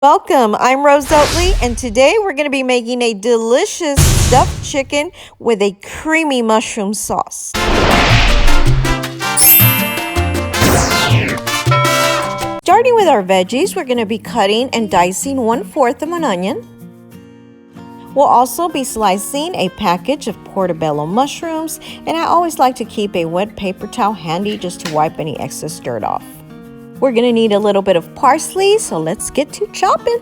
Welcome, I'm Rose Oatley, and today we're going to be making a delicious stuffed chicken with a creamy mushroom sauce. Starting with our veggies, we're going to be cutting and dicing 1/4 of an onion. We'll also be slicing a package of portobello mushrooms, and I always like to keep a wet paper towel handy just to wipe any excess dirt off. We're going to need a little bit of parsley, so let's get to chopping.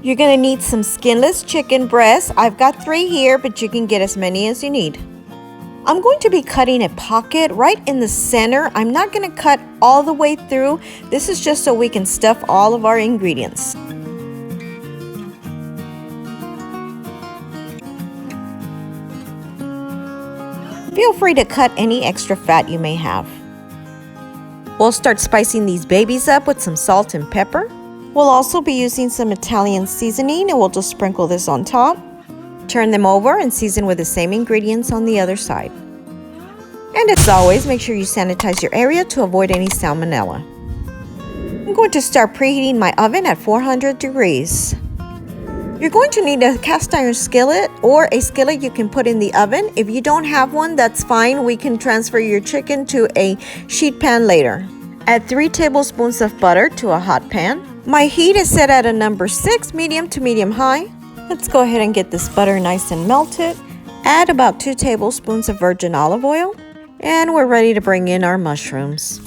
You're going to need some skinless chicken breasts. I've got 3 here, but you can get as many as you need. I'm going to be cutting a pocket right in the center. I'm not going to cut all the way through. This is just so we can stuff all of our ingredients. Feel free to cut any extra fat you may have. We'll start spicing these babies up with some salt and pepper. We'll also be using some Italian seasoning, and we'll just sprinkle this on top. Turn them over and season with the same ingredients on the other side. And as always, make sure you sanitize your area to avoid any salmonella. I'm going to start preheating my oven at 400 degrees. You're going to need a cast iron skillet or a skillet you can put in the oven. If you don't have one, that's fine. We can transfer your chicken to a sheet pan later. Add 3 tablespoons of butter to a hot pan. My heat is set at a number 6, medium to medium high. Let's go ahead and get this butter nice and melted. Add about 2 tablespoons of virgin olive oil. And we're ready to bring in our mushrooms.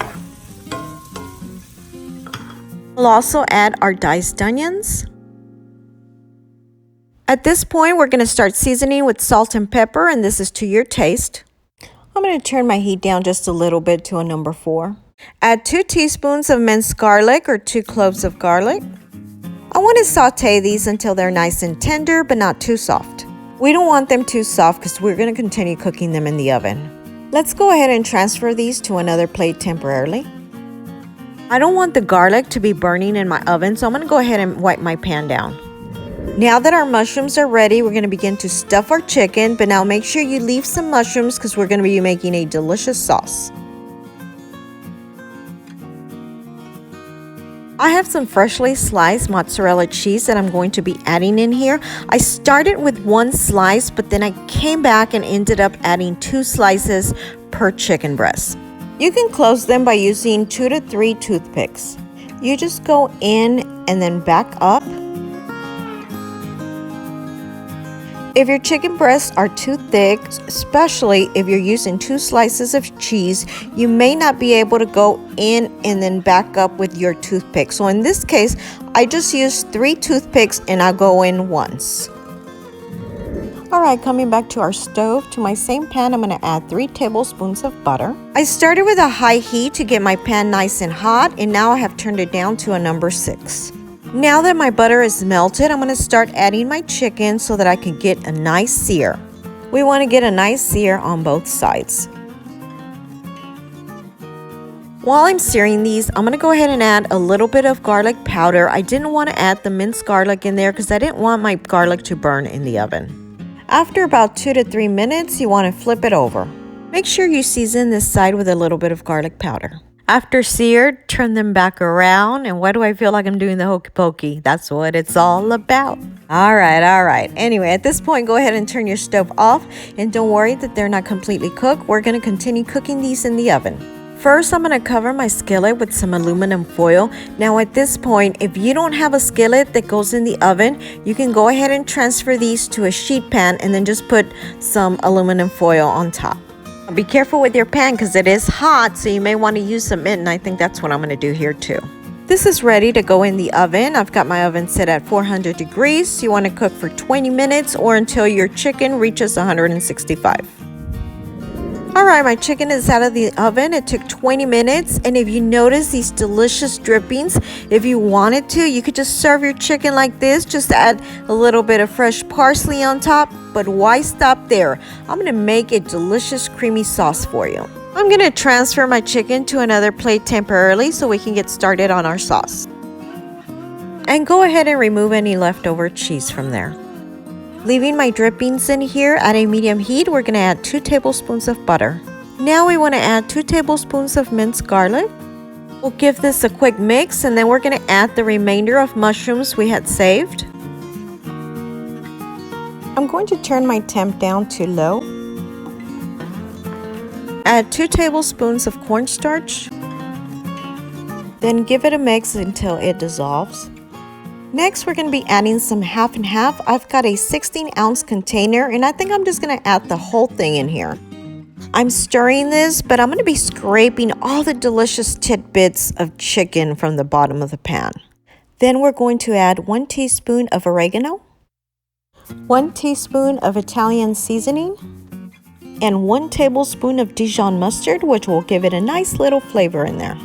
We'll also add our diced onions. At this point, we're going to start seasoning with salt and pepper, and this is to your taste. I'm going to turn my heat down just a little bit to a number 4. Add 2 teaspoons of minced garlic or 2 cloves of garlic. I want to saute these until they're nice and tender, but not too soft. We don't want them too soft because we're going to continue cooking them in the oven. Let's go ahead and transfer these to another plate temporarily. I don't want the garlic to be burning in my oven, so I'm going to go ahead and wipe my pan down. Now that our mushrooms are ready, we're going to begin to stuff our chicken, but now make sure you leave some mushrooms because we're going to be making a delicious sauce. I have some freshly sliced mozzarella cheese that I'm going to be adding in here. I started with 1 slice, but then I came back and ended up adding 2 slices per chicken breast. You can close them by using 2 to 3 toothpicks. You just go in and then back up. If your chicken breasts are too thick, especially if you're using 2 slices of cheese, you may not be able to go in and then back up with your toothpick. So in this case, I just used 3 toothpicks and I'll go in once. Alright, coming back to our stove, to my same pan, I'm going to add 3 tablespoons of butter. I started with a high heat to get my pan nice and hot, and now I have turned it down to a number 6. Now that my butter is melted, I'm going to start adding my chicken so that I can get a nice sear. We want to get a nice sear on both sides. While I'm searing these, I'm going to go ahead and add a little bit of garlic powder. I didn't want to add the minced garlic in there because I didn't want my garlic to burn in the oven. After about 2 to 3 minutes, you want to flip it over. Make sure you season this side with a little bit of garlic powder. After seared, turn them back around, and why do I feel like I'm doing the hokey pokey? That's what it's all about. All right. Anyway, at this point, go ahead and turn your stove off, and don't worry that they're not completely cooked. We're going to continue cooking these in the oven. First, I'm going to cover my skillet with some aluminum foil. Now, at this point, if you don't have a skillet that goes in the oven, you can go ahead and transfer these to a sheet pan and then just put some aluminum foil on top. Be careful with your pan because it is hot, so you may want to use some mint, and I think that's what I'm going to do here too. This is ready to go in the oven. I've got my oven set at 400 degrees. You want to cook for 20 minutes or until your chicken reaches 165. Alright, my chicken is out of the oven. It took 20 minutes, and if you notice these delicious drippings, if you wanted to, you could just serve your chicken like this. Just add a little bit of fresh parsley on top, but why stop there? I'm going to make a delicious creamy sauce for you. I'm going to transfer my chicken to another plate temporarily so we can get started on our sauce. And go ahead and remove any leftover cheese from there. Leaving my drippings in here at a medium heat, we're going to add 2 tablespoons of butter. Now we want to add 2 tablespoons of minced garlic. We'll give this a quick mix and then we're going to add the remainder of mushrooms we had saved. I'm going to turn my temp down to low. Add 2 tablespoons of cornstarch. Then give it a mix until it dissolves. Next, we're going to be adding some half and half. I've got a 16-ounce container and I think I'm just going to add the whole thing in here. I'm stirring this, but I'm going to be scraping all the delicious tidbits of chicken from the bottom of the pan. Then we're going to add 1 teaspoon of oregano, 1 teaspoon of Italian seasoning, and 1 tablespoon of Dijon mustard, which will give it a nice little flavor in there.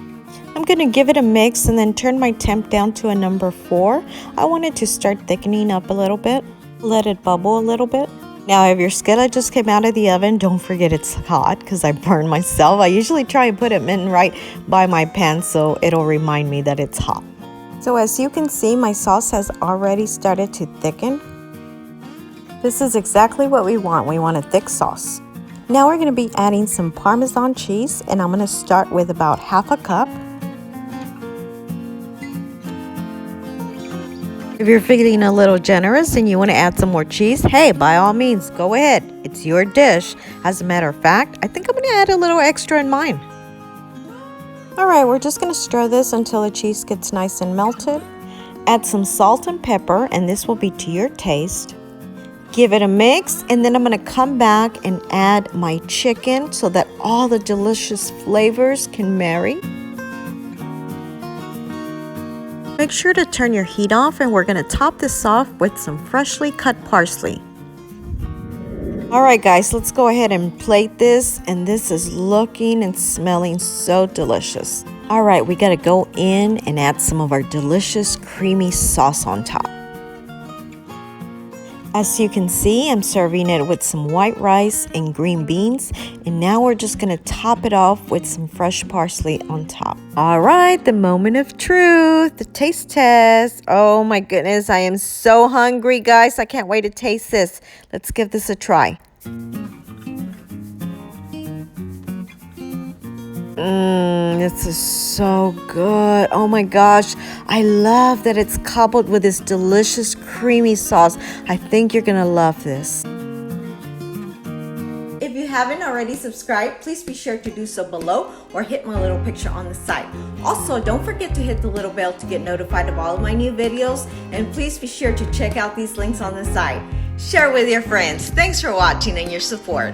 I'm going to give it a mix and then turn my temp down to a number 4. I want it to start thickening up a little bit. Let it bubble a little bit. Now, if your skillet just came out of the oven, don't forget it's hot because I burned myself. I usually try and put it in right by my pan so it'll remind me that it's hot. So as you can see, my sauce has already started to thicken. This is exactly what we want. We want a thick sauce. Now we're going to be adding some Parmesan cheese, and I'm going to start with about half a cup. If you're feeling a little generous and you want to add some more cheese, hey, by all means, go ahead. It's your dish. As a matter of fact, I think I'm going to add a little extra in mine. Alright, we're just going to stir this until the cheese gets nice and melted. Add some salt and pepper, and this will be to your taste. Give it a mix, and then I'm going to come back and add my chicken so that all the delicious flavors can marry. Make sure to turn your heat off, and we're going to top this off with some freshly cut parsley. Alright guys, let's go ahead and plate this, and this is looking and smelling so delicious. Alright, we got to go in and add some of our delicious creamy sauce on top. As you can see, I'm serving it with some white rice and green beans. And now we're just going to top it off with some fresh parsley on top. All right, the moment of truth, the taste test. Oh my goodness, I am so hungry, guys. I can't wait to taste this. Let's give this a try. This is so good. Oh my gosh. I love that it's coupled with this delicious creamy sauce. I think you're gonna love this. If you haven't already subscribed, please be sure to do so below or hit my little picture on the side. Also, don't forget to hit the little bell to get notified of all of my new videos. And please be sure to check out these links on the side. Share with your friends. Thanks for watching and your support.